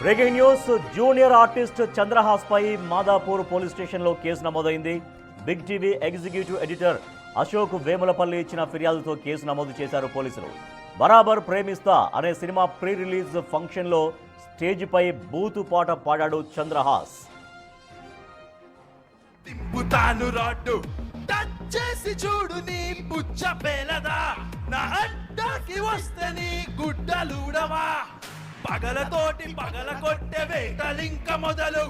Breaking news. Junior artist Chandrahas పై Madhapur police స్టేషన్లో కేసు నమోదైంది. Big TV executive editor Ashok Vemulapalli ఇచ్చిన ఫిర్యాదుతో కేసు నమోదు చేశారు పోలీసులు. బరాబర్ ప్రేమిస్తా అనే సినిమా ప్రీ రిలీజ్ ఫంక్షన్లో స్టేజ్ పై బూతు పాట పాడాడు చంద్రహాస్. తింపుతాను రాడ్డు టచ్ చేసి చూడు నీ పుచ్చ పేలదా, నా అడ్డాకి వస్తే నీ గుడ్డలుడవా, పగలతోటి పగల కొట్టే వేటలింక మొదలు,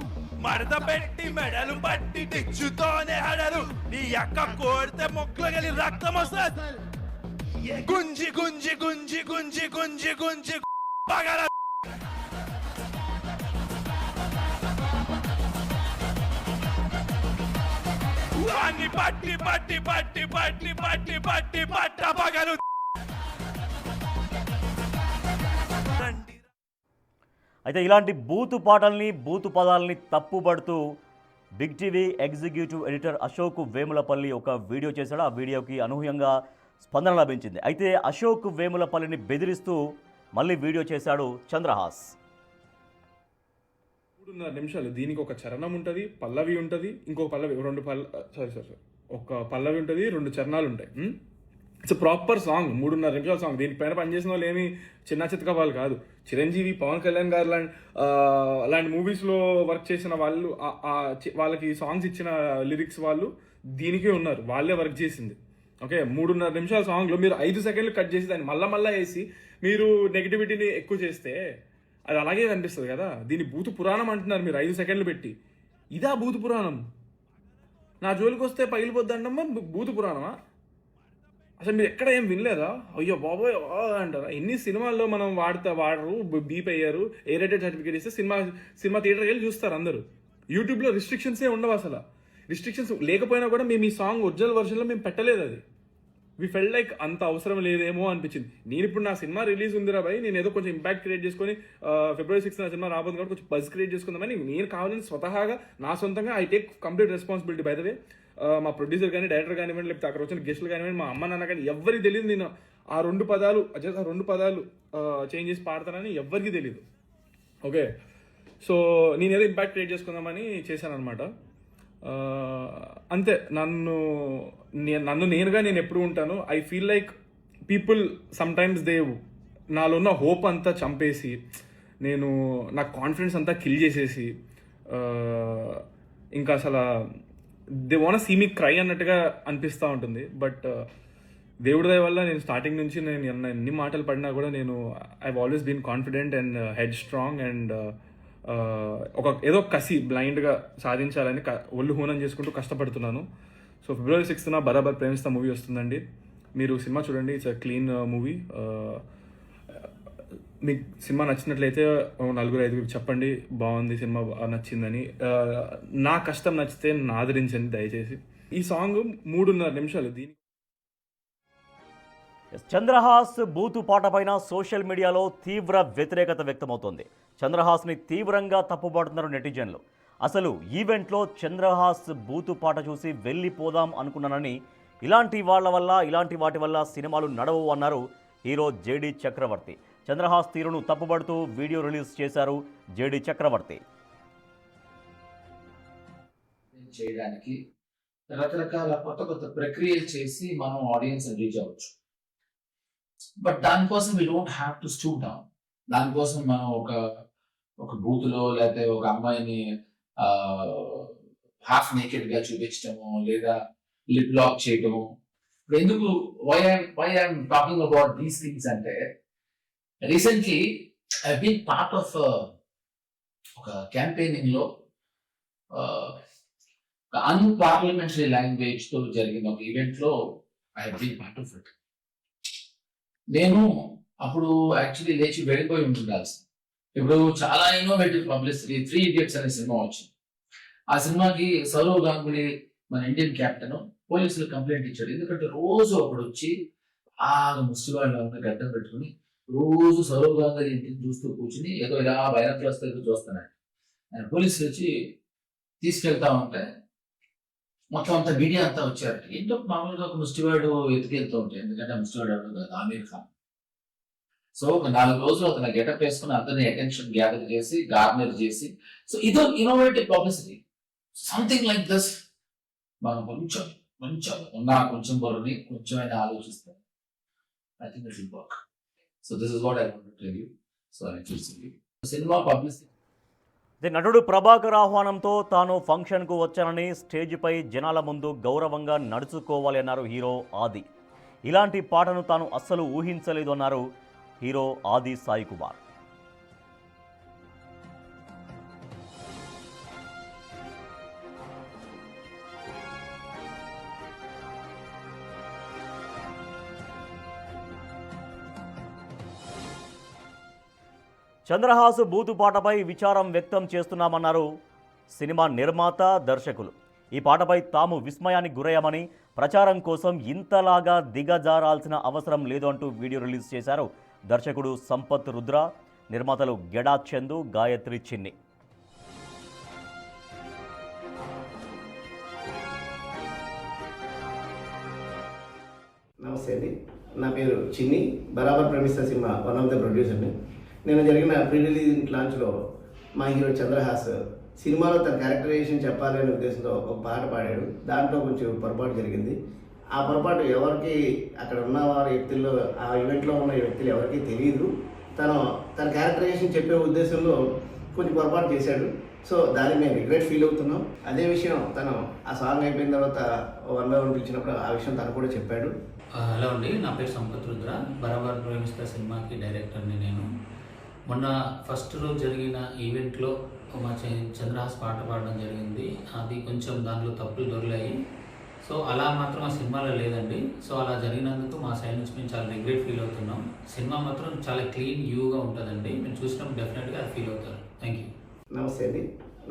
మడత పెట్టి మెడలు పట్టి టిచ్చుతోనే హడలు, నీ అక్క కోడితే మొక్కలగలి రక్తం వస్తుంది, గుంజి గుంజి గుంజి గుంజి గుంజి గుంజి పగల వాణ్ణి పట్టి పట్టి పట్టి పట్టి పట్టి పట్టి పట్ట పగలు. అయితే ఇలాంటి బూతు పాటల్ని బూతు పదాలని తప్పుపడుతూ Big TV executive editor Ashok Vemulapalli ఒక వీడియో చేశాడు. ఆ వీడియోకి అనూహ్యంగా స్పందన లభించింది. అయితే అశోక్ వేములపల్లిని బెదిరిస్తూ మళ్ళీ వీడియో చేశాడు చంద్రహాస్. 3.5 నిమిషాలు దీనికి ఒక చరణం ఉంటుంది, పల్లవి ఉంటుంది, ఇంకొక పల్లవి ఒక పల్లవి ఉంటుంది, 2 చరణాలు ఉంటాయి. ఇట్స్ ప్రాపర్ సాంగ్, 3.5 నిమిషాల సాంగ్. దీనిపైన పనిచేసిన వాళ్ళు ఏమి చిన్న చితక వాళ్ళు కాదు. చిరంజీవి, పవన్ కళ్యాణ్ గారు అలాంటి మూవీస్లో వర్క్ చేసిన వాళ్ళు, వాళ్ళకి సాంగ్స్ ఇచ్చిన లిరిక్స్ వాళ్ళు దీనికే ఉన్నారు, వాళ్ళే వర్క్ చేసింది. ఓకే, 3.5 నిమిషాల సాంగ్లో మీరు 5 సెకండ్లు కట్ చేసి దాన్ని మళ్ళా వేసి మీరు నెగిటివిటీని ఎక్కువ చేస్తే అది అలాగే కనిపిస్తుంది కదా. దీన్ని భూత పురాణం అంటున్నారు మీరు 5 సెకండ్లు పెట్టి. ఇదా భూత పురాణం? నా జోలికి వస్తే పగిలిపోద్దమ్మా భూత పురాణమా? అసలు మీరు ఎక్కడ ఏం వినలేదా? అయ్యో బాబోయ్ అంటారా? ఎన్ని సినిమాల్లో మనం వాడరు, బీప్ అయ్యారు, ఏ రేటెడ్ సర్టిఫికేట్ ఇస్తే సినిమా థియేటర్కి వెళ్ళి చూస్తారు అందరూ. యూట్యూబ్లో రిస్ట్రిక్షన్సే ఉండవు. అసలు రిస్ట్రిక్షన్స్ లేకపోయినా కూడా మేము ఈ సాంగ్ ఒరిజినల్ వర్షన్లో మేము పెట్టలేదు. అది వి ఫెల్ లైక్ అంత అవసరం లేదేమో అనిపించింది. నేను ఇప్పుడు నా సినిమా రిలీజ్ ఉందిరా భయ్, నేను ఏదో కొంచెం ఇంపాక్ట్ క్రియేట్ చేసుకొని February 6th నా సినిమా రాబోతుంది కాబట్టి కొంచెం బజ్ క్రియేట్ చేసుకుందామని నేను కావాలని స్వతహాగా నా సొంతంగా I take complete responsibility. By the way మా ప్రొడ్యూసర్ కానీ, డైరెక్టర్ కానివ్వండి, లేకపోతే అక్కడ వచ్చిన గెస్టులు కానివ్వండి, మా అమ్మ నాన్న కానీ ఎవరికి తెలియదు నేను ఆ 2 పదాలు చేంజ్ చేసి పాడతానని ఎవరికి తెలియదు. ఓకే, సో నేను ఏదో ఇంపాక్ట్ క్రియేట్ చేసుకుందామని చేశాను అనమాట. అంతే. నన్ను నేనుగా నేను ఎప్పుడు ఉంటాను. I feel like people sometimes నాలో ఉన్న హోప్ అంతా చంపేసి, నా కాన్ఫిడెన్స్ అంతా కిల్ చేసేసి, ఇంకా అసలు they want see me cry అన్నట్టుగా అనిపిస్తూ ఉంటుంది. బట్ దేవుడి దయ వల్ల నేను స్టార్టింగ్ నుంచి నేను ఎన్ని మాటలు పడినా కూడా I always been confident and headstrong and ఏదో కసి బ్లైండ్గా సాధించాలని ఒళ్ళు హూనం చేసుకుంటూ కష్టపడుతున్నాను. సో February 6th బరాబర్ ప్రేమిస్తా మూవీ వస్తుందండి. మీరు సినిమా చూడండి. It's a clean movie. మీకు సినిమా నచ్చినట్లయితే 4-5 చెప్పండి బాగుంది సినిమా, నచ్చిందని. నా కష్టం నచ్చితే నన్ను ఆదరించండి దయచేసి. ఈ సాంగ్ 3.5 నిమిషాలు. దీని చంద్రహాస్ బూతు పాట పైన సోషల్ మీడియాలో తీవ్ర వ్యతిరేకత వ్యక్తమవుతోంది. చంద్రహాస్ని తీవ్రంగా తప్పుపడుతున్నారు నెటిజన్లు. అసలు ఈవెంట్లో చంద్రహాస్ బూతు పాట చూసి వెళ్ళిపోదాం అనుకున్నానని, ఇలాంటి వాటి వల్ల సినిమాలు నడవు అన్నారు హీరో జేడి చక్రవర్తి. చంద్రహాస్ తీరును తప్పుపడుతూ వీడియో రిలీజ్ చేశారు జేడి చక్రవర్తి. చేయడానికి రకరకాల కొత్త ప్రక్రియలు చేసి మనం ఆడియన్స్ రీచ్ అవ్వచ్చు. బట్ దానికోసం we don't have to stoop down. దానికోసం మనం ఒక బూత్లో లేకపోతే ఒక అమ్మాయిని హాఫ్ నేకెడ్ గా చూపించడము, లేదా లిప్ లాక్ చేయటము. ఇప్పుడు ఎందుకు why I'm talking about these things అంటే, recently I been part of ఒక క్యాంపెయినింగ్ లో అన్పార్లమెంటరీ లాంగ్వేజ్ తో జరిగిన ఒక ఈవెంట్ లో I been part of it. నేను అప్పుడు యాక్చువల్లీ లేచి వెళ్ళిపోయి ఉండాల్సింది. ఇప్పుడు చాలా ఇన్నోవేటివ్ పబ్లిసిటీ 3 Idiots అనే సినిమా వచ్చింది. ఆ సినిమాకి సౌరవ్ గంగూలీ, మన ఇండియన్ కెప్టెన్, పోలీసులు కంప్లైంట్ ఇచ్చాడు. ఎందుకంటే రోజు అప్పుడు వచ్చి ముష్టివాళ్ళు గడ్డం పెట్టుకుని రోజు సౌరవ్ గంగూలీ ఇంటిని చూస్తూ కూర్చుని ఏదో ఇలా బైనాక్యులర్స్ దగ్గర చూస్తున్నాడు. ఆయన పోలీసులు వచ్చి తీసుకెళ్తా ఉంటే మొత్తం అంతా మీడియా అంతా వచ్చారు. ఏంటో మామూలుగా ఒక ముష్టివాడు ఎత్తుకెళ్తూ ఉంటాయి, ఎందుకంటే ముష్టివాడు ఎవరు కాదు, ఆమీర్ ఖాన్. సో ఒక 4 రోజులు అతను గెటప్ వేసుకుని అందరినీ అటెన్షన్ గ్యాదర్ చేసి గార్నర్ చేసి, సో ఇదో innovative publicity. Something like this మనం కొంచెం కొంచెం ఉన్న కొంచెం బుర్రని కొంచెమైనా ఆలోచిస్తే I think it will work. So this is what I want to tell you. So I చూసి సినిమా పబ్లిసిటీ. నటుడు ప్రభాకర్ ఆహ్వానంతో తాను ఫంక్షన్కు వచ్చానని స్టేజ్పై జనాల ముందు గౌరవంగా నడుచుకోవాలి అన్నారు హీరో ఆది. ఇలాంటి పాటను తాను అస్సలు ఊహించలేదు అన్నారు హీరో ఆది సాయి కుమార్. చంద్రహాస్ బూతు పాటపై విచారం వ్యక్తం చేస్తున్నామన్నారు సినిమా నిర్మాత, దర్శకులు. ఈ పాటపై తాము విస్మయానికి గురయ్యామని, ప్రచారం కోసం ఇంతలాగా దిగజారాల్సిన అవసరం లేదు అంటూ వీడియో రిలీజ్ చేశారు దర్శకుడు సంపత్ రుద్ర, నిర్మాతలు గెడా చందు, గాయత్రి చిన్ని. నమస్తే అండి, నా పేరు చిన్ని. బరాబర్ ప్రేమిస్తా సినిమా వన్ ఆఫ్ ద ప్రొడ్యూసర్ని. నేను జరిగిన ప్రీ రిలీజ్ లాంచ్లో మా హీరో చంద్రహాస్ సినిమాలో తన క్యారెక్టరైజేషన్ చెప్పాలి అనే ఉద్దేశంతో ఒక పాట పాడాడు. దాంట్లో కొంచెం పొరపాటు జరిగింది. ఆ పొరపాటు ఎవరికి, అక్కడ ఉన్న వారి వ్యక్తుల్లో, ఆ ఈవెంట్లో ఉన్న వ్యక్తులు ఎవరికి తెలియదు. తన క్యారెక్టరైజేషన్ చెప్పే ఉద్దేశంలో కొంచెం పొరపాటు చేశాడు. సో దాన్ని మేము రిగ్రెట్ ఫీల్ అవుతున్నాం. అదే విషయం తను ఆ సాంగ్ అయిపోయిన తర్వాత 1 by 1 పిలిచినప్పుడు ఆ విషయం తను కూడా చెప్పాడు. హలో అండి, నా పేరు సంపత్ రుద్ర, బరాబర్ ప్రేమిస్తా సినిమాకి డైరెక్టర్ని నేను. మొన్న ఫస్ట్ రోజు జరిగిన ఈవెంట్లో మా చంద్రహాస్ పాట పాడడం జరిగింది. అది కొంచెం దాంట్లో తప్పులు దొరికాయి. సో అలా మాత్రం ఆ సినిమాలో లేదండి. సో అలా జరిగినందుకు మా సైడ్ నుంచి మేము చాలా రిగ్రెట్ ఫీల్ అవుతున్నాం. సినిమా మాత్రం చాలా క్లీన్ యూగా ఉంటుందండి. మీరు చూసినప్పుడు డెఫినెట్గా అది ఫీల్ అవుతారు. Thank you. నమస్తే అండి,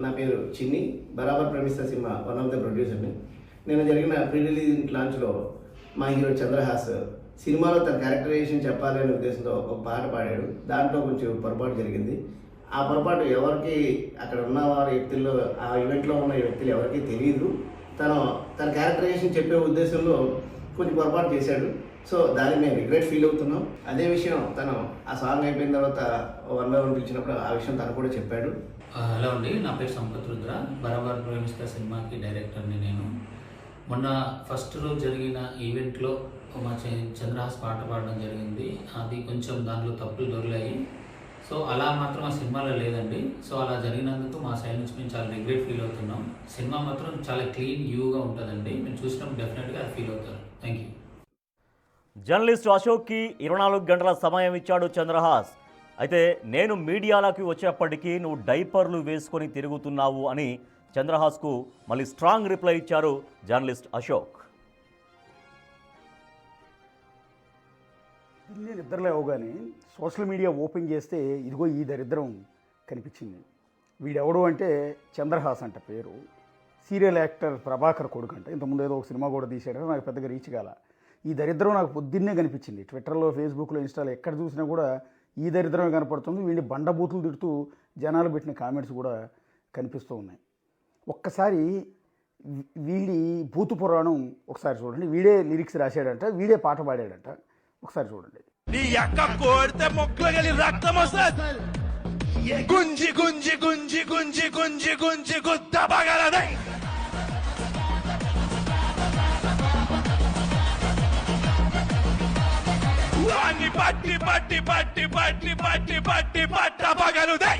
నా పేరు చిన్ని. బరాబర్ ప్రేమిస్తా సినిమా వన్ ఆఫ్ ద ప్రొడ్యూసర్ని. నేను జరిగిన ప్రీ రిలీజ్ లాంచ్లో మా హీరో చంద్రహాస్ సినిమాలో తన క్యారెక్టరైజేషన్ చెప్పాలి అనే ఉద్దేశంతో ఒక పాట పాడాడు. దాంట్లో కొంచెం పొరపాటు జరిగింది. ఆ పొరపాటు ఎవరికి, అక్కడ ఉన్న వారి వ్యక్తుల్లో, ఆ ఈవెంట్లో ఉన్న వ్యక్తులు ఎవరికి తెలియదు. తన క్యారెక్టరైజేషన్ చెప్పే ఉద్దేశంలో కొంచెం పొరపాటు చేశాడు. సో దాన్ని మేము రిగ్రెట్ ఫీల్ అవుతున్నాం. అదే విషయం తను ఆ సాంగ్ అయిపోయిన తర్వాత 1 by 1 పిలిచినప్పుడు ఆ విషయం తను కూడా చెప్పాడు. హలో అండి, నా పేరు సంపత్ రుద్ర, బరాబర్ ప్రేమిస్తా సినిమాకి డైరెక్టర్ని నేను. మొన్న ఫస్ట్ రోజు జరిగిన ఈవెంట్లో మా చంద్రహాస్ పాట పాడడం జరిగింది. అది కొంచెం దాంట్లో తప్పులు దొరికాయి. సో అలా మాత్రం ఆ సినిమాలో లేదండి. సో అలా జరిగినందుకు మా సైడ్ నుంచి మేము చాలా రిగ్రెట్ ఫీల్ అవుతున్నాం. సినిమా మాత్రం చాలా క్లీన్ యూగా ఉంటుందండి. మీరు చూసినప్పుడు డెఫినెట్గా అది ఫీల్ అవుతారు. Thank you. జర్నలిస్ట్ అశోక్కి 24 గంటల సమయం ఇచ్చాడు చంద్రహాస్. అయితే నేను మీడియాలోకి వచ్చేప్పటికీ నువ్వు డైపర్లు వేసుకొని తిరుగుతున్నావు అని చంద్రహాస్కు మళ్ళీ స్ట్రాంగ్ రిప్లై ఇచ్చారు జర్నలిస్ట్ అశోక్. నేను నిద్రలేవగానే సోషల్ మీడియా ఓపెన్ చేస్తే ఇదిగో ఈ దరిద్రం కనిపించింది. వీడెవడు అంటే చంద్రహాస్ అంట పేరు. సీరియల్ యాక్టర్ ప్రభాకర్ కొడుకు అంట. ఇంతకుముందు ఏదో ఒక సినిమా కూడా తీశాడు, నాకు పెద్దగా రీచ్ కాల. ఈ దరిద్రం నాకు పొద్దున్నే కనిపించింది. ట్విట్టర్లో, ఫేస్బుక్లో, ఇన్స్టాలో ఎక్కడ చూసినా కూడా ఈ దరిద్రమే కనపడుతుంది. వీడిని బండబూతులు తిడుతూ జనాలు పెట్టిన కామెంట్స్ కూడా కనిపిస్తూ ఉన్నాయి. ఒక్కసారి వీడి భూతు పురాణం ఒకసారి చూడండి. వీడే లిరిక్స్ రాశాడంట, వీడే పాట పాడాడంట. ఒకసారి చూడండి. నీ అక్క కోడితే మొక్కలు రక్తం వస్తుంది. గుంజి గుంజి గుంజి గుంజి గుంజి గుంజి గుద్ద పగలదే. వాణ్ణి పట్టి పట్టి పట్టి పట్టి పట్టి పట్టి పట్ట పగలుదే.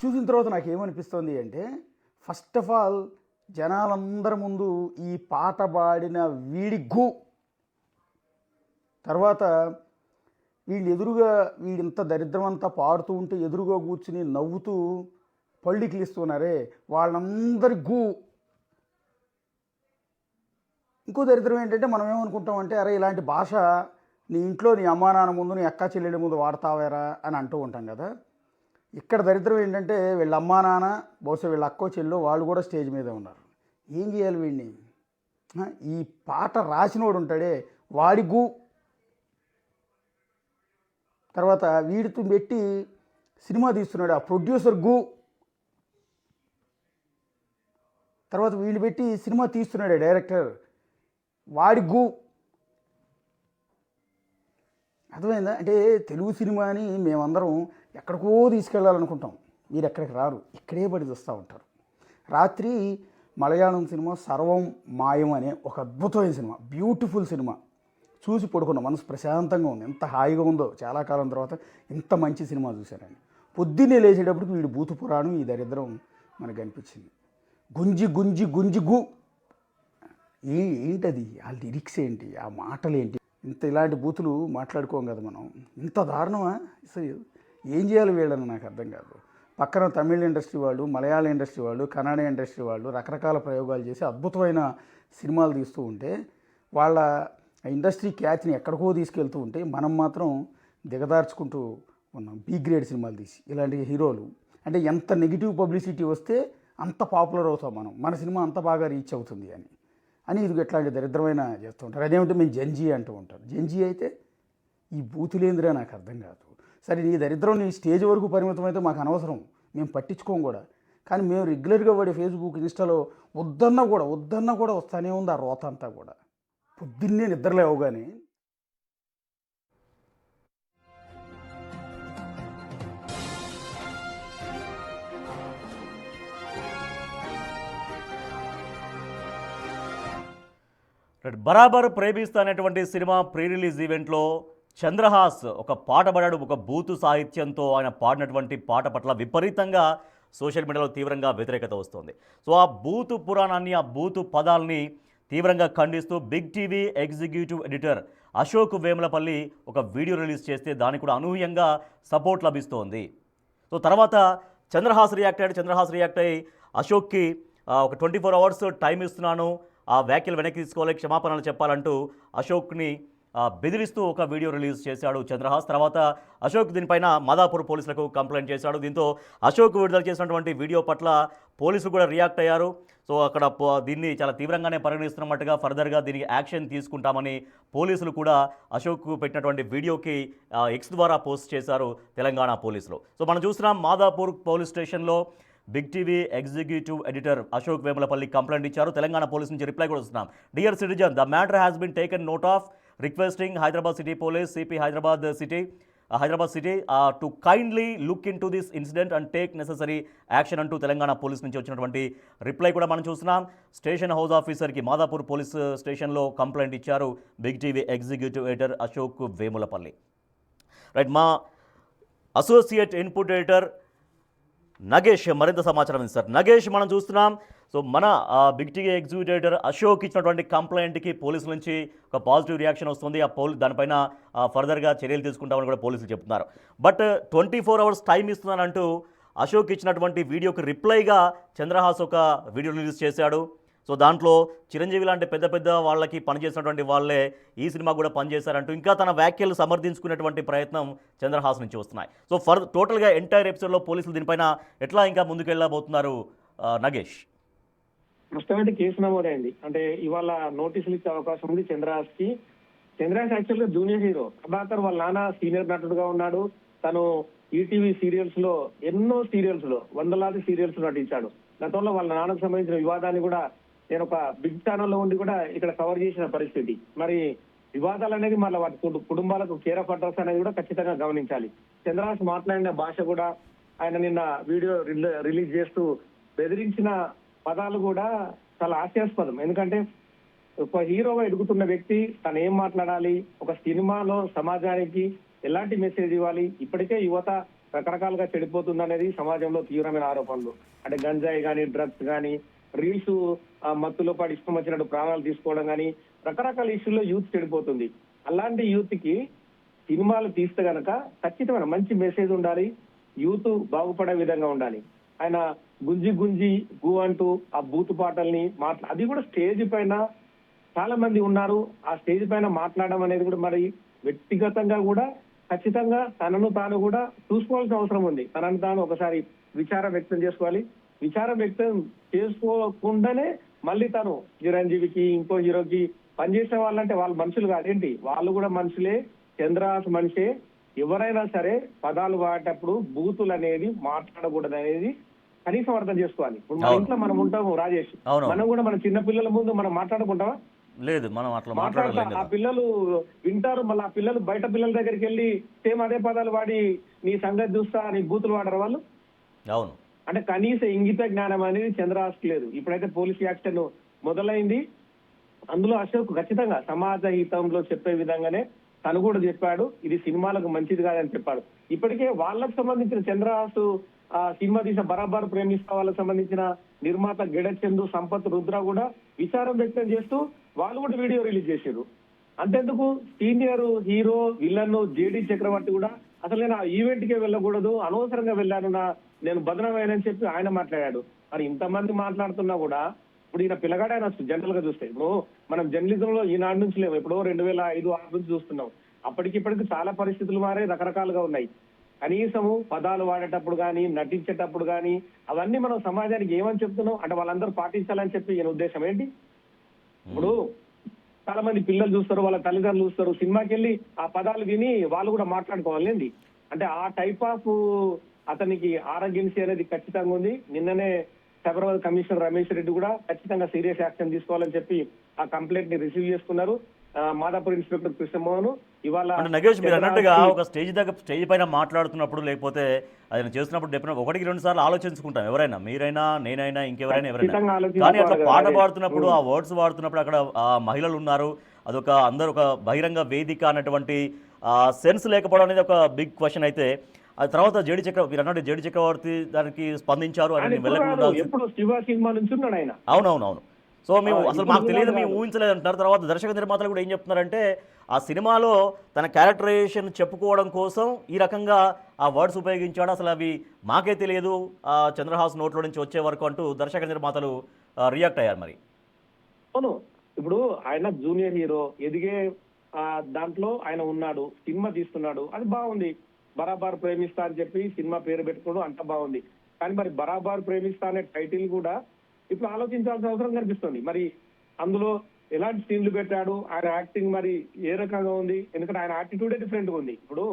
చూసిన తర్వాత నాకు ఏమనిపిస్తుంది అంటే, ఫస్ట్ ఆఫ్ ఆల్ జనాలందరి ముందు ఈ పాట పాడిన వీడి గు, తర్వాత వీళ్ళు ఎదురుగా వీడింత దరిద్రమంతా పాడుతూ ఉంటే ఎదురుగా కూర్చుని నవ్వుతూ పళ్ళికిలిస్తున్నారే వాళ్ళందరి గు. ఇంకో దరిద్రం ఏంటంటే, మనం ఏమనుకుంటామంటే, అరే ఇలాంటి భాష నీ ఇంట్లో నీ అమ్మా నాన్న ముందు, నీ అక్క చెల్లెళ్ళ ముందు వాడతావేరా అని అంటూ ఉంటాం కదా. ఇక్కడ దరిద్రం ఏంటంటే, వీళ్ళ అమ్మా నాన్న, బహుశా వీళ్ళ అక్కో చెల్లో వాళ్ళు కూడా స్టేజ్ మీద ఉన్నారు. ఏం చేయాలి వీడిని? ఈ పాట రాసినోడు ఉంటాడే వాడి గు, తర్వాత వీడితో పెట్టి సినిమా తీస్తున్నాడు ఆ ప్రొడ్యూసర్ గు, తర్వాత వీళ్ళు పెట్టి సినిమా తీస్తున్నాడే డైరెక్టర్ వాడి గు. అర్థమైందా? అంటే తెలుగు సినిమాని మేమందరం ఎక్కడికో తీసుకెళ్ళాలనుకుంటాం, మీరు ఎక్కడికి రారు, ఇక్కడే పడి చూస్తూ ఉంటారు. రాత్రి మలయాళం సినిమా సర్వం మాయం అనే ఒక అద్భుతమైన సినిమా, బ్యూటిఫుల్ సినిమా చూసి పడుకున్న మనసు ప్రశాంతంగా ఉంది. ఎంత హాయిగా ఉందో, చాలా కాలం తర్వాత ఇంత మంచి సినిమా చూశానండి. పొద్దున్నే లేచేటప్పటికి వీడు భూత పురాణం ఈ దరిద్రం మనకు అనిపించింది. గుంజి గుంజి గుంజి గు ఏంటది, ఆ లిరిక్స్ ఏంటి, ఆ మాటలు ఏంటి, ఇంత ఇలాంటి బూతులు మాట్లాడుకోం కదా మనం. ఇంత దారుణమా? అసలు ఏం చేయాలి వీళ్ళని నాకు అర్థం కాదు. పక్కన తమిళ ఇండస్ట్రీ వాళ్ళు, మలయాళ ఇండస్ట్రీ వాళ్ళు, కన్నడ ఇండస్ట్రీ వాళ్ళు రకరకాల ప్రయోగాలు చేసి అద్భుతమైన సినిమాలు తీస్తూ ఉంటే, వాళ్ళ ఇండస్ట్రీ క్యాచ్ని ఎక్కడికో తీసుకెళ్తూ ఉంటే మనం మాత్రం దిగదార్చుకుంటూ ఉన్నాం. బి గ్రేడ్ సినిమాలు తీసి ఇలాంటి హీరోలు, అంటే ఎంత నెగిటివ్ పబ్లిసిటీ వస్తే అంత పాపులర్ అవుతాం మనం, మన సినిమా అంత బాగా రీచ్ అవుతుంది అని ఇది ఇట్లాంటి దరిద్రమైన చేస్తూ ఉంటారు. అదేమిటి మేము జంజీ అంటూ ఉంటారు. జంజీ అయితే ఈ బూతులేందిరా నాకు అర్థం కాదు. సరే నీ దరిద్రం నీ స్టేజ్ వరకు పరిమితం అయితే మాకు అనవసరం, మేము పట్టించుకోం కూడా. కానీ మేము రెగ్యులర్గా వాడే ఫేస్బుక్, ఇన్స్టాలో వద్దన్నా కూడా వస్తానే ఉంది ఆ రోత అంతా కూడా. పొద్దున్నే నిద్రలేవగానే బరాబర్ ప్రేమిస్తా అనేటువంటి సినిమా ప్రీ రిలీజ్ ఈవెంట్లో చంద్రహాస్ ఒక పాట పాడాడు. ఒక బూతు సాహిత్యంతో ఆయన పాడినటువంటి పాట పట్ల విపరీతంగా సోషల్ మీడియాలో తీవ్రంగా వ్యతిరేకత వస్తుంది. సో ఆ బూతు పురాణాన్ని, ఆ బూతు పదాలని తీవ్రంగా ఖండిస్తూ big TV executive editor Ashok Vemulapalli ఒక వీడియో రిలీజ్ చేస్తే దానికి కూడా అనూహ్యంగా సపోర్ట్ లభిస్తోంది. సో తర్వాత చంద్రహాస్ రియాక్ట్ అయ్యి అశోక్కి ఒక 24 hours టైం ఇస్తున్నాను, ఆ వ్యాఖ్యలు వెనక్కి తీసుకోవాలి, క్షమాపణలు చెప్పాలంటూ అశోక్ని బెదిరిస్తూ ఒక వీడియో రిలీజ్ చేశాడు చంద్రహాస్. తర్వాత అశోక్ దీనిపైన మాదాపూర్ పోలీసులకు కంప్లైంట్ చేశాడు. దీంతో అశోక్ విడుదల చేసినటువంటి వీడియో పట్ల పోలీసులు కూడా రియాక్ట్ అయ్యారు. సో అక్కడ దీన్ని చాలా తీవ్రంగానే పరిగణిస్తున్నట్టుగా ఫర్దర్గా దీనికి యాక్షన్ తీసుకుంటామని పోలీసులు కూడా అశోక్ పెట్టినటువంటి వీడియోకి ఎక్స్ ద్వారా పోస్ట్ చేశారు తెలంగాణ పోలీసులు. సో మనం చూస్తున్నాం మాదాపూర్ పోలీస్ స్టేషన్లో big TV executive editor Ashok Vemulapalli complaint ఇచ్చారు. తెలంగాణ పోలీస్ నుంచి రిప్లై కూడా వస్తున్నాం. Dear citizen, the matter has been taken note of, requesting Hyderabad city police, CP Hyderabad city to kindly look in to this incident and take necessary action అంటూ Telangana police నుంచి వచ్చినటువంటి reply కూడా మనం చూస్తున్నాం. స్టేషన్ హౌస్ ఆఫీసర్కి మాదాపూర్ పోలీస్ స్టేషన్లో కంప్లైంట్ ఇచ్చారు big TV executive editor Ashok Vemulapalli. Right, మా అసోసియేట్ ఇన్పుట్ ఎడిటర్ నగేష్ మరింత సమాచారం ఇస్తారు. నగేష్, మనం చూస్తున్నాం సో మన big TV executive editor Ashok ఇచ్చినటువంటి కంప్లైంట్కి పోలీసుల నుంచి ఒక పాజిటివ్ రియాక్షన్ వస్తుంది. దానిపైన ఫర్దర్గా చర్యలు తీసుకుంటామని కూడా పోలీసులు చెప్తున్నారు. బట్ 24 hours టైం ఇస్తున్నానంటూ అశోక్ ఇచ్చినటువంటి వీడియోకి రిప్లైగా చంద్రహాస్ ఒక వీడియో రిలీజ్ చేశాడు. సో దాంట్లో చిరంజీవి లాంటి పెద్ద పెద్ద వాళ్ళకి పనిచేసినటువంటి వాళ్ళే ఈ సినిమా కూడా పనిచేశారంటూ ఇంకా తన వ్యాఖ్యలు సమర్థించుకునేటువంటి ప్రయత్నం చంద్రహాస్ నుంచి వస్తున్నాయి. సో టోటల్గా ఎంటైర్ ఎపిసోడ్లో పోలీసులు దీనిపైన ఎట్లా ఇంకా ముందుకెళ్ళబోతున్నారు నగేష్? ప్రస్తుతం కేసు నమోదైంది. అంటే ఇవాళ నోటీసులు ఇచ్చే అవకాశం ఉంది చంద్రహాస్ కి. చంద్రహాస్ యాక్చువల్ గా జూనియర్ హీరో. ప్రభాకర్ వాళ్ళ నాన్న సీనియర్ నటుడుగా ఉన్నాడు. తను ఈటీవీ సీరియల్స్ లో ఎన్నో సీరియల్స్ లో వందలాది సీరియల్స్ నటించాడు. గతంలో వాళ్ళ నాన్నకు సంబంధించిన వివాదాన్ని కూడా నేను ఒక బిగ్ ఛానల్లో ఉండి కూడా ఇక్కడ కవర్ చేసిన పరిస్థితి. మరి వివాదాలు అనేది మళ్ళీ వాటి కుటుంబాలకు కేర్ ఆఫ్ అడ్రస్ అనేది కూడా ఖచ్చితంగా గమనించాలి. చంద్రహాస్ మాట్లాడిన భాష కూడా, ఆయన నిన్న వీడియో రిలీజ్ చేస్తూ బెదిరించిన పదాలు కూడా చాలా హాస్యాస్పదం. ఎందుకంటే ఒక హీరోగా ఎదుగుతున్న వ్యక్తి తను ఏం మాట్లాడాలి, ఒక సినిమాలో సమాజానికి ఎలాంటి మెసేజ్ ఇవ్వాలి, ఇప్పటికే యువత రకరకాలుగా చెడిపోతుంది అనేది సమాజంలో తీవ్రమైన ఆరోపణలు. అంటే గంజాయి కానీ, డ్రగ్స్ కానీ, రీల్స్ మత్తులో పడి ఇష్టం వచ్చినట్టు ప్రాణాలు తీసుకోవడం కానీ, రకరకాల ఇష్యూల్లో యూత్ చెడిపోతుంది. అలాంటి యూత్ కి సినిమాలు తీస్తే గనక ఖచ్చితమైన మంచి మెసేజ్ ఉండాలి, యూత్ బాగుపడే విధంగా ఉండాలి. ఆయన గుంజి గుంజి గు అంటూ ఆ బూతు పాటల్ని అది కూడా స్టేజ్ పైన చాలా మంది ఉన్నారు. ఆ స్టేజ్ పైన మాట్లాడడం అనేది కూడా మరి వ్యక్తిగతంగా కూడా ఖచ్చితంగా తనను తాను కూడా చూసుకోవాల్సిన అవసరం ఉంది. తనను తాను ఒకసారి విచారం వ్యక్తం చేసుకోవాలి. విచారం వ్యక్తం చేసుకోకుండానే మళ్ళీ తను చిరంజీవికి, ఇంకో హీరోకి పనిచేసే వాళ్ళంటే వాళ్ళు మనుషులు కాదేంటి, వాళ్ళు కూడా మనుషులే. చంద్రహాస్ మనిషే. ఎవరైనా సరే పదాలు వాడేటప్పుడు బూతులు అనేది మాట్లాడకూడదు అనేది కనీసం అర్థం చేసుకోవాలి. ఇప్పుడు మన ఇంట్లో మనం ఉంటాము రాజేష్, మనం కూడా మన చిన్న పిల్లల ముందు మనం మాట్లాడుకుంటామా? లేదు మనం అట్లా మాట్లాడతా మాట్లాడలేం ఆ కదా. పిల్లలు వింటారు, మళ్ళీ ఆ పిల్లలు బయట పిల్లల దగ్గరికి వెళ్ళి సేమ్ అదే పదాలు వాడి నీ సంగతి చూస్తా నీ బూతులు వాడరు వాళ్ళు. అవును. అంటే కనీస ఇంగిత జ్ఞానం అనేది చంద్రహాస్కి లేదు. ఇప్పుడైతే పోలీస్ యాక్షన్ మొదలైంది, అందులో అశోక్ ఖచ్చితంగా సమాజ హితంలో చెప్పే విధంగానే తను కూడా చెప్పాడు, ఇది సినిమాలకు మంచిది కాదని చెప్పాడు. ఇప్పటికే వాళ్ళకు సంబంధించిన చంద్రహాసు సినిమా తీసిన బరాబర్ ప్రేమిస్తా వాళ్ళకి సంబంధించిన నిర్మాత గిడచందు, సంపత్, రుద్ర కూడా విచారం వ్యక్తం చేస్తూ వాళ్ళు కూడా వీడియో రిలీజ్ చేశారు. అంతెందుకు సీనియర్ హీరో విలన్ జేడి చక్రవర్తి కూడా అసలు నేను ఆ ఈవెంట్ కే వెళ్ళకూడదు, అనవసరంగా వెళ్ళాను, నేను బదనమైనని చెప్పి ఆయన మాట్లాడాడు. మరి ఇంతమంది మాట్లాడుతున్నా కూడా ఇప్పుడు ఈయన పిల్లగాడే అనొచ్చు జనరల్ గా చూస్తే. ఇప్పుడు మనం జర్నలిజం లో ఈనాడు నుంచి లేవు, ఎప్పుడో 2005-6 నుంచి చూస్తున్నాం. అప్పటికిప్పటికి చాలా పరిస్థితులు మారే, రకరకాలుగా ఉన్నాయి. కనీసము పదాలు వాడేటప్పుడు కానీ నటించేటప్పుడు కానీ అవన్నీ మనం సమాజానికి ఏమని చెప్తున్నాం అంటే వాళ్ళందరూ పాటించాలని చెప్పి ఈయన ఉద్దేశం ఏంటి? ఇప్పుడు చాలా మంది పిల్లలు చూస్తారు, వాళ్ళ తల్లిదండ్రులు చూస్తారు, సినిమాకి వెళ్ళి ఆ పదాలు విని వాళ్ళు కూడా మాట్లాడుకోవాలండి. అంటే ఆ టైప్ ఆఫ్ అతనికి ఆరోగ్యన్సీ అనేది ఖచ్చితంగా ఉంది. నిన్ననే సైబరాబాద్ కమిషనర్ రమేష్ రెడ్డి కూడా ఖచ్చితంగా సీరియస్ యాక్షన్ తీసుకోవాలని చెప్పి ఆ కంప్లైంట్ ని రిసీవ్ చేసుకున్నారు. మాదాపూర్ ఇన్స్పెక్టర్ కృష్ణమోహన్ ఇవాళ అంటే నగేష్ మీరు అన్నట్టుగా ఒక స్టేజ్ పైన మాట్లాడుతున్నప్పుడు లేకపోతే ఆయన చేస్తున్నప్పుడు డెఫినెట్ 1-2 సార్లు ఆలోచించుకుంటాం, ఎవరైనా, మీరైనా, నేనైనా, ఇంకెవరైనా, ఎవరైనా. ఖచ్చితంగా కానీ అట్లా పాట ఆలోచించుకోవాలి. పాడుతున్నప్పుడు ఆ వర్డ్స్ వాడుతున్నప్పుడు అక్కడ మహిళలు ఉన్నారు, అదొక అందరూ ఒక బహిరంగ వేదిక అన్నటువంటి సెన్స్ లేకపోవడం అనేది ఒక బిగ్ క్వశ్చన్. అయితే ఆ తర్వాత మీరు అన్నట్టు జేడి చక్రవర్తి దానికి స్పందించారు అని ఎప్పుడు శివ సినిమా నుంచి ఉన్నాడు ఆయన. అవునవునవును. సో మేము అసలు మాకు తెలియదు, మేము ఊహించలేదు అంటున్నారు. తర్వాత దర్శక నిర్మాతలు కూడా ఏం చెప్తున్నారంటే ఆ సినిమాలో తన క్యారెక్టరైజేషన్ చెప్పుకోవడం కోసం ఈ రకంగా ఆ వర్డ్స్ ఉపయోగించాడు, అసలు అవి మాకే తెలియదు చంద్రహాస్ నోట్లో నుంచి వచ్చే వరకు అంటూ దర్శక నిర్మాతలు రియాక్ట్ అయ్యారు. మరి అవును, ఇప్పుడు ఆయన జూనియర్ హీరో ఎదిగే దాంట్లో ఆయన ఉన్నాడు, సినిమా తీస్తున్నాడు, అది బాగుంది. బరాబర్ ప్రేమిస్తా అని చెప్పి సినిమా పేరు పెట్టుకోవడం అంత బాగుంది. కానీ మరి బరాబర్ ప్రేమిస్తా అనే టైటిల్ కూడా ఇప్పుడు ఆలోచించాల్సిన అవసరం కనిపిస్తుంది. మరి అందులో ఎలాంటి సీన్లు పెట్టాడు, ఆయన యాక్టింగ్ మరి ఏ రకంగా ఉంది? ఎందుకంటే ఆయన యాటిట్యూడే డిఫరెంట్ గా ఉంది. ఇప్పుడు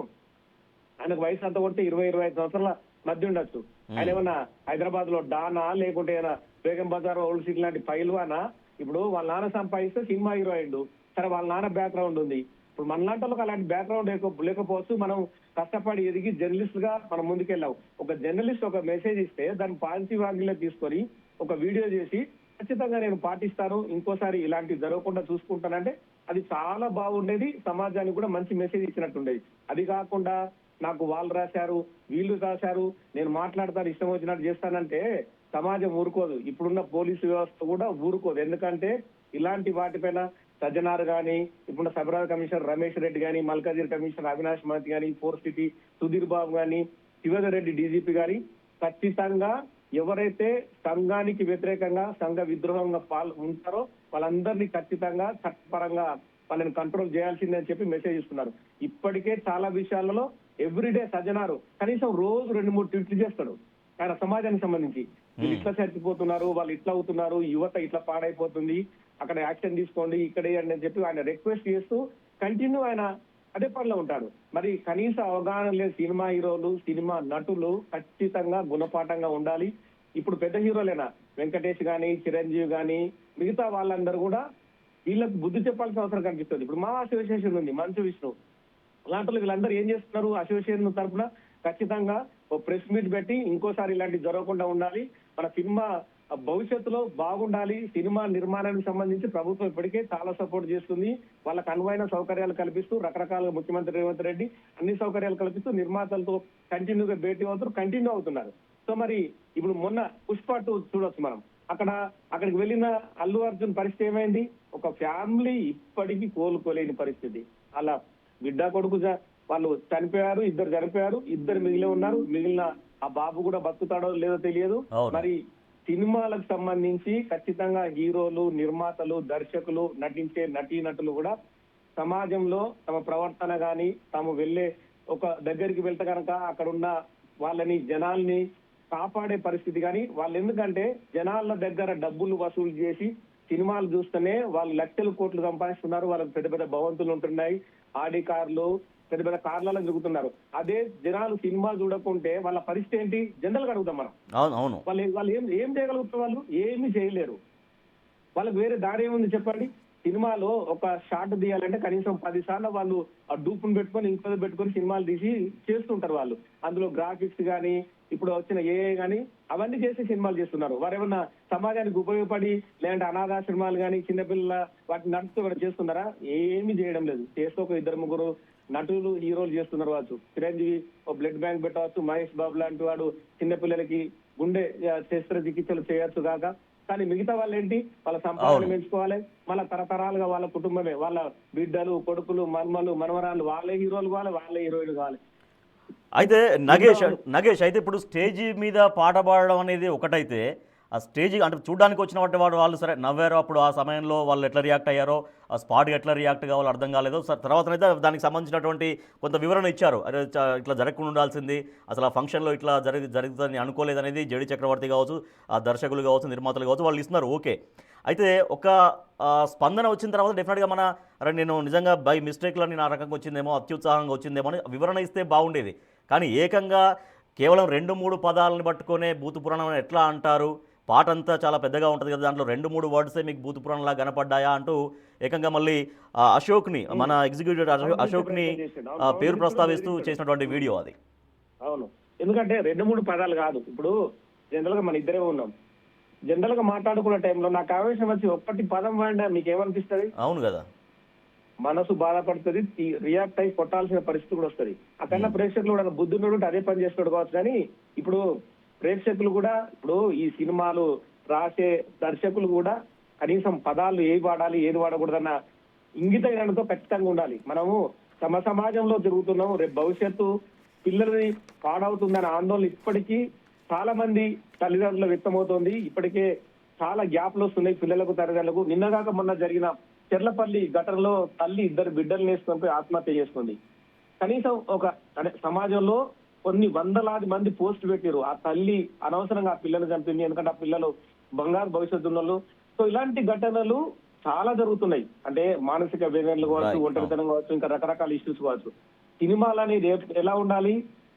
ఆయనకు వయసు అంత కొట్టే 20-25 సంవత్సరాల మధ్య ఉండొచ్చు. ఆయన ఏమన్నా హైదరాబాద్ లో డానా లేకుంటే ఏమైనా బేగం బజార్, ఓల్డ్ సిటీ లాంటి పైల్వానా? ఇప్పుడు వాళ్ళ నాన్న సంపాదిస్తే సినిమా హీరో అయిండు, సరే వాళ్ళ నాన్న బ్యాక్గ్రౌండ్ ఉంది. ఇప్పుడు మనలాంటి వాళ్ళకి అలాంటి బ్యాక్గ్రౌండ్ లేకపోవచ్చు. మనం కష్టపడి ఎదిగి జర్నలిస్ట్ గా మనం ముందుకెళ్ళాం. ఒక జర్నలిస్ట్ ఒక మెసేజ్ ఇస్తే దాన్ని పాజిటివ్ యాంగిల్ తీసుకొని ఒక వీడియో చేసి ఖచ్చితంగా నేను పాటిస్తాను, ఇంకోసారి ఇలాంటివి జరగకుండా చూసుకుంటానంటే అది చాలా బాగుండేది, సమాజానికి కూడా మంచి మెసేజ్ ఇచ్చినట్టుండేది. అది కాకుండా నాకు వాళ్ళు రాశారు, వీళ్ళు రాశారు, నేను మాట్లాడతాను, ఇష్టం వచ్చినట్టు చేస్తానంటే సమాజం ఊరుకోదు. ఇప్పుడున్న పోలీసు వ్యవస్థ కూడా ఊరుకోదు. ఎందుకంటే ఇలాంటి వాటిపైన సజ్జనార్ గాని, ఇప్పుడున్న సైబరాబాద్ కమిషనర్ రమేష్ రెడ్డి గాని, మల్కాజిర్ కమిషనర్ అవినాష్ మహంతి గాని, 4 సిటీ సుధీర్ బాబు గాని, శివేందర్ రెడ్డి డీజీపీ గారి ఖచ్చితంగా ఎవరైతే సంఘానికి వ్యతిరేకంగా సంఘ విద్రోహంగా ఉంటారో వాళ్ళందరినీ ఖచ్చితంగా చట్టపరంగా వాళ్ళని కంట్రోల్ చేయాల్సిందే చెప్పి మెసేజ్ ఇస్తున్నారు. ఇప్పటికే చాలా విషయాలలో ఎవ్రీడే సజ్జనారు కనీసం రోజు 2-3 ట్వీట్లు చేస్తాడు ఆయన సమాజానికి సంబంధించి. వీళ్ళు ఇట్లా చచ్చిపోతున్నారు, వాళ్ళు ఇట్లా అవుతున్నారు, యువత ఇట్లా పాడైపోతుంది, అక్కడ యాక్షన్ తీసుకోండి, ఇక్కడ అని చెప్పి ఆయన రిక్వెస్ట్ చేస్తూ కంటిన్యూ ఆయన అదే పనిలో ఉంటాడు. మరి కనీస అవగాహన లేని సినిమా హీరోలు, సినిమా నటులు ఖచ్చితంగా గుణపాఠంగా ఉండాలి. ఇప్పుడు పెద్ద హీరోలేనా వెంకటేష్ గాని, చిరంజీవి గాని, మిగతా వాళ్ళందరూ కూడా వీళ్ళకి బుద్ధి చెప్పాల్సిన అవసరం కనిపిస్తుంది. ఇప్పుడు మా అసోసియేషన్ ఉంది, మంచు విష్ణు, అలాంటి వీళ్ళందరూ ఏం చేస్తున్నారు? అసోసియేషన్ తరఫున ఖచ్చితంగా ఓ ప్రెస్ మీట్ పెట్టి ఇంకోసారి ఇలాంటి జరగకుండా ఉండాలి, మన సినిమా భవిష్యత్తులో బాగుండాలి. సినిమా నిర్మాణానికి సంబంధించి ప్రభుత్వం ఇప్పటికే చాలా సపోర్ట్ చేస్తుంది. వాళ్ళకి అనువైన సౌకర్యాలు కల్పిస్తూ రకరకాలుగా ముఖ్యమంత్రి రేవంత్ రెడ్డి అన్ని సౌకర్యాలు కల్పిస్తూ నిర్మాతలతో కంటిన్యూగా భేటీ కంటిన్యూ అవుతున్నారు. సో మరి ఇప్పుడు మొన్న పుష్ప 2 చూడొచ్చు మనం. అక్కడికి వెళ్ళిన అల్లు అర్జున్ పరిస్థితి ఏమైంది? ఒక ఫ్యామిలీ ఇప్పటికీ కోలుకోలేని పరిస్థితి. అలా బిడ్డ కొడుకు వాళ్ళు చనిపోయారు, 2 చనిపోయారు, 2 మిగిలి ఉన్నారు. మిగిలిన ఆ బాబు కూడా బతుకుతాడో లేదో తెలియదు. మరి సినిమాలకు సంబంధించి ఖచ్చితంగా హీరోలు, నిర్మాతలు, దర్శకులు, నటించే నటీనటులు కూడా సమాజంలో తమ ప్రవర్తన గాని, తాము వెళ్లే ఒక దగ్గరికి వెళ్తే కనుక అక్కడ ఉన్న వాళ్ళని జనాల్ని కాపాడే పరిస్థితి కానీ వాళ్ళు, ఎందుకంటే జనాల దగ్గర డబ్బులు వసూలు చేసి సినిమాలు చూస్తేనే వాళ్ళు లక్షల కోట్లు సంపాదిస్తున్నారు. వాళ్ళకి పెద్ద పెద్ద భవంతులు ఉంటున్నాయి, ఆడి కార్లు, పెద్ద పెద్ద కార్లలో తిరుగుతున్నారు. అదే జనాలు సినిమా చూడకుంటే వాళ్ళ పరిస్థితి ఏంటి? జనరల్ గా అడుగుతాం మనం. అవును, వాళ్ళు ఏం చేయగలుగుతారు? వాళ్ళు ఏమీ చేయలేరు. వాళ్ళకి వేరే దారి ఏముంది చెప్పండి? సినిమాలో ఒక షాట్ తీయాలంటే కనీసం 10 సార్లు వాళ్ళు ఆ డూపును పెట్టుకొని ఇంకో పెట్టుకొని సినిమాలు తీసి చేస్తుంటారు వాళ్ళు. అందులో గ్రాఫిక్స్ కానీ ఇప్పుడు వచ్చిన ఏఐ కానీ అవన్నీ చేసి సినిమాలు చేస్తున్నారు. వారు ఏమన్నా సమాజానికి ఉపయోగపడి లేదంటే అనాథాశ్రమాలు కానీ చిన్నపిల్లల వాటిని నడుపుతూ ఏమైనా చేస్తున్నారా? ఏమీ చేయడం లేదు. చేస్తూ ఒక 2-3 నటులు హీరోలు చేస్తున్నారు కావచ్చు. చిరంజీవి ఓ బ్లడ్ బ్యాంక్ పెట్టవచ్చు, మహేష్ బాబు లాంటి వాడు చిన్నపిల్లలకి గుండె శస్త్రచికిత్సలు చేయొచ్చు కాక. కానీ మిగతా వాళ్ళు ఏంటి, వాళ్ళ సంపాదన పెంచుకోవాలి, మళ్ళీ తరతరాలుగా వాళ్ళ కుటుంబమే, వాళ్ళ బిడ్డలు, కొడుకులు, మన్మలు, మనవరాలు వాళ్ళే హీరోలు కావాలి, వాళ్ళే హీరోయిన్ కావాలి. అయితే నగేష్ అయితే ఇప్పుడు స్టేజీ మీద పాట పాడడం అనేది ఒకటైతే, ఆ స్టేజీ అంటే చూడడానికి వచ్చిన వాళ్ళు సరే నవ్వారో, అప్పుడు ఆ సమయంలో వాళ్ళు ఎట్లా రియాక్ట్ అయ్యారో, ఆ స్పాట్కి ఎట్లా రియాక్ట్ కావాలో అర్థం కాలేదో, తర్వాత అయితే దానికి సంబంధించినటువంటి కొంత వివరణ ఇచ్చారు. అరే ఇట్లా జరగకుండా ఉండాల్సింది, అసలు ఆ ఫంక్షన్లో ఇట్లా జరుగుతుందని అనుకోలేదనేది జేడి చక్రవర్తి కావచ్చు, ఆ దర్శకులు కావచ్చు, నిర్మాతలు కావచ్చు, వాళ్ళు ఇస్తున్నారు. ఓకే, అయితే ఒక స్పందన వచ్చిన తర్వాత డెఫినెట్గా అరే నేను నిజంగా బై మిస్టేక్లో నేను ఆ రకంగా వచ్చిందేమో, అత్యుత్సాహంగా వచ్చిందేమో అని వివరణ ఇస్తే బాగుండేది. కానీ ఏకంగా కేవలం 2-3 పదాలను పట్టుకునే భూత పురాణం ఎట్లా అంటారు, పాట అంతా చాలా పెద్దగా ఉంటుంది కదా, దాంట్లో 2-3 వర్డ్సే మీకు భూత పురాణంలా కనపడ్డాయా అంటూ ఏకంగా మళ్ళీ అశోక్ని, మన ఎగ్జిక్యూటివ్ అశోక్ని పేరు ప్రస్తావిస్తూ చేసినటువంటి వీడియో అది. అవును, ఎందుకంటే 2-3 పదాలు కాదు. ఇప్పుడు జనరల్ గా మన ఇద్దరే ఉన్నాం, జనరల్ గా మాట్లాడుకున్న టైంలో నాకు ఆవేశం వచ్చి ఒక్కటి పదం వాడినా మీకు ఏమనిపిస్తుంది? అవును కదా, మనసు బాధపడుతుంది, రియాక్ట్ అయి కొట్టాల్సిన పరిస్థితి కూడా వస్తుంది. అక్కడన్నా ప్రేక్షకులు కూడా బుద్ధుడు అదే పని చేస్తాడు కావచ్చు. కానీ ఇప్పుడు ప్రేక్షకులు కూడా, ఇప్పుడు ఈ సినిమాలు రాసే దర్శకులు కూడా కనీసం పదాలు ఏవి వాడాలి ఏది వాడకూడదన్న ఇంగిత జ్ఞానంతో ఖచ్చితంగా ఉండాలి. మనము సమాజంలో తిరుగుతున్నాం, రేపు భవిష్యత్తు పిల్లలని పాడవుతుందన్న ఆందోళన ఇప్పటికీ చాలా మంది తల్లిదండ్రులు వ్యక్తమవుతోంది. ఇప్పటికే చాలా గ్యాప్లు వస్తున్నాయి పిల్లలకు, తల్లిదండ్రులకు. నిన్నగాక మొన్న జరిగిన చెర్లపల్లి ఘటనలో తల్లి 2 బిడ్డలు వేసుకొని ఆత్మహత్య చేసుకుంది. కనీసం సమాజంలో కొన్ని వందలాది మంది పోస్ట్ పెట్టారు, ఆ తల్లి అనవసరంగా ఆ పిల్లలు చంపింది, ఎందుకంటే ఆ పిల్లలు బంగారు భవిష్యత్తు ఉన్న వాళ్ళు. సో ఇలాంటి ఘటనలు చాలా జరుగుతున్నాయి. అంటే మానసిక వేదనలు కావచ్చు, ఒంటరితనం కావచ్చు, ఇంకా రకరకాల ఇష్యూస్ కావచ్చు. సినిమాలు అనేది ఎలా ఉండాలి,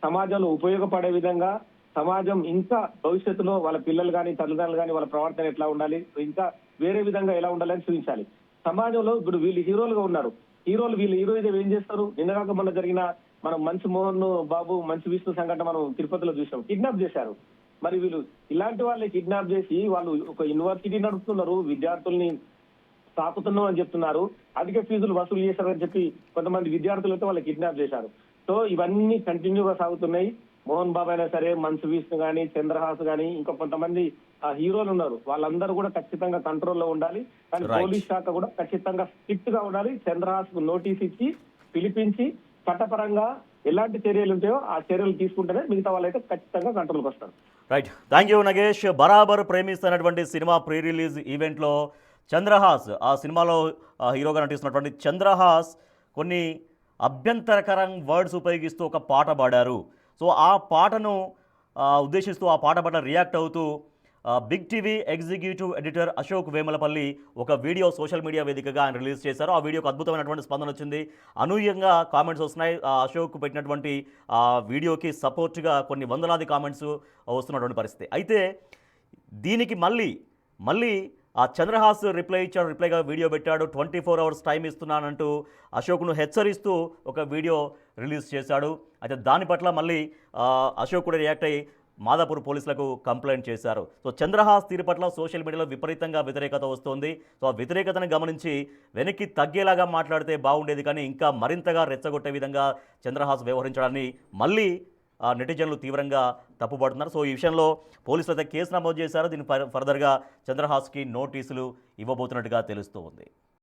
సమాజంలో ఉపయోగపడే విధంగా, సమాజం ఇంకా భవిష్యత్తులో వాళ్ళ పిల్లలు కానీ తల్లిదండ్రులు కానీ వాళ్ళ ప్రవర్తన ఎట్లా ఉండాలి, ఇంకా వేరే విధంగా ఎలా ఉండాలని చూపించాలి. సమాజంలో ఇప్పుడు వీళ్ళు హీరోలుగా ఉన్నారు, వీళ్ళు హీరోయిజం ఏం చేస్తారు? నిన్నగాక మొన్న జరిగిన మనం మంచు మోహన్ బాబు, మంచు విష్ణు సంఘటన మనం తిరుపతిలో చూసాం, కిడ్నాప్ చేశారు. మరి వీళ్ళు ఇలాంటి వాళ్ళని కిడ్నాప్ చేసి వాళ్ళు ఒక యూనివర్సిటీ నడుపుతున్నారు, విద్యార్థుల్ని తాకుతున్నాం అని చెప్తున్నారు, అధిక ఫీజులు వసూలు చేశారని చెప్పి కొంతమంది విద్యార్థులతో వాళ్ళు కిడ్నాప్ చేశారు. సో ఇవన్నీ కంటిన్యూగా సాగుతున్నాయి. మోహన్ బాబు అయినా సరే, మంచు విష్ణు కానీ, చంద్రహాస్ కానీ, ఇంకా కొంతమంది హీరోలు ఉన్నారు, వాళ్ళందరూ కూడా ఖచ్చితంగా కంట్రోల్లో ఉండాలి. కానీ పోలీస్ శాఖ కూడా ఖచ్చితంగా స్ట్రిక్ట్ గా ఉండాలి. చంద్రహాస్ కు నోటీస్ ఇచ్చి పిలిపించి చట్టపరంగా ఎలాంటి చర్యలు ఉంటాయో ఆ చర్యలు తీసుకుంటేనే మిగతా వాళ్ళైతే ఖచ్చితంగా కంట్రోల్కి వస్తారు. Right, thank you Nagesh. బరాబర్ ప్రేమిస్తున్నటువంటి సినిమా ప్రీ రిలీజ్ ఈవెంట్లో చంద్రహాస్, ఆ సినిమాలో హీరోగా నటిస్తున్నటువంటి చంద్రహాస్ కొన్ని అభ్యంతరకరం వర్డ్స్ ఉపయోగిస్తూ ఒక పాట పాడారు. సో ఆ పాటను ఉద్దేశిస్తూ, ఆ పాట పట్ల రియాక్ట్ అవుతూ big TV executive editor Ashok Vemulapalli ఒక వీడియో సోషల్ మీడియా వేదికగా ఆయన రిలీజ్ చేశారు. ఆ వీడియోకి అద్భుతమైనటువంటి స్పందన వచ్చింది, అనూహ్యంగా కామెంట్స్ వస్తున్నాయి. అశోక్ పెట్టినటువంటి ఆ వీడియోకి సపోర్ట్గా కొన్ని వందలాది కామెంట్స్ వస్తున్నటువంటి పరిస్థితి. అయితే దీనికి మళ్ళీ ఆ చంద్రహాస్ రిప్లైగా వీడియో పెట్టాడు. 24 అవర్స్ టైం ఇస్తున్నానంటూ అశోక్ను హెచ్చరిస్తూ ఒక వీడియో రిలీజ్ చేశాడు. అయితే దాని పట్ల మళ్ళీ అశోక్ కూడా రియాక్ట్ అయ్యి మాదాపూర్ పోలీసులకు కంప్లైంట్ చేశారు. సో చంద్రహాస్ తీరు పట్ల సోషల్ మీడియాలో విపరీతంగా వ్యతిరేకత వస్తుంది. సో ఆ వ్యతిరేకతను గమనించి వెనక్కి తగ్గేలాగా మాట్లాడితే బాగుండేది, కానీ ఇంకా మరింతగా రెచ్చగొట్టే విధంగా చంద్రహాస్ వ్యవహరించడాన్ని మళ్ళీ నెటిజన్లు తీవ్రంగా తప్పుపడుతున్నారు. సో ఈ విషయంలో పోలీసులు అయితే కేసు నమోదు చేశారు. దీని ఫర్దర్గా చంద్రహాస్కి నోటీసులు ఇవ్వబోతున్నట్టుగా తెలుస్తూ ఉంది.